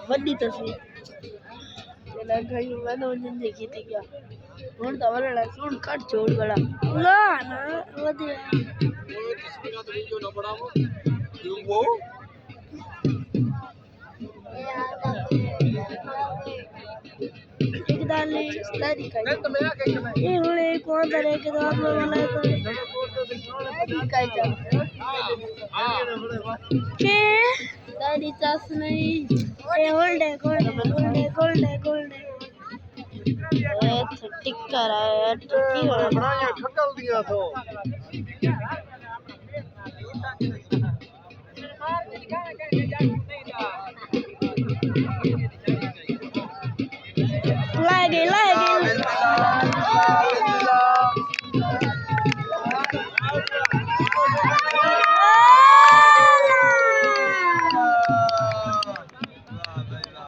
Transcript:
बड़ी तस्वीर मैंने उन्हें देखी थी क्या और दवाला सुन कट छोड़ बड़ा ना ना वधिया वो एक दाली स्टडी का ये होले कौन तरह के दाल वाला का के दादी चास नहीं ये होल्ड ये टिक कर रहा है टिकी हो रहा है खटल दिया तो लाए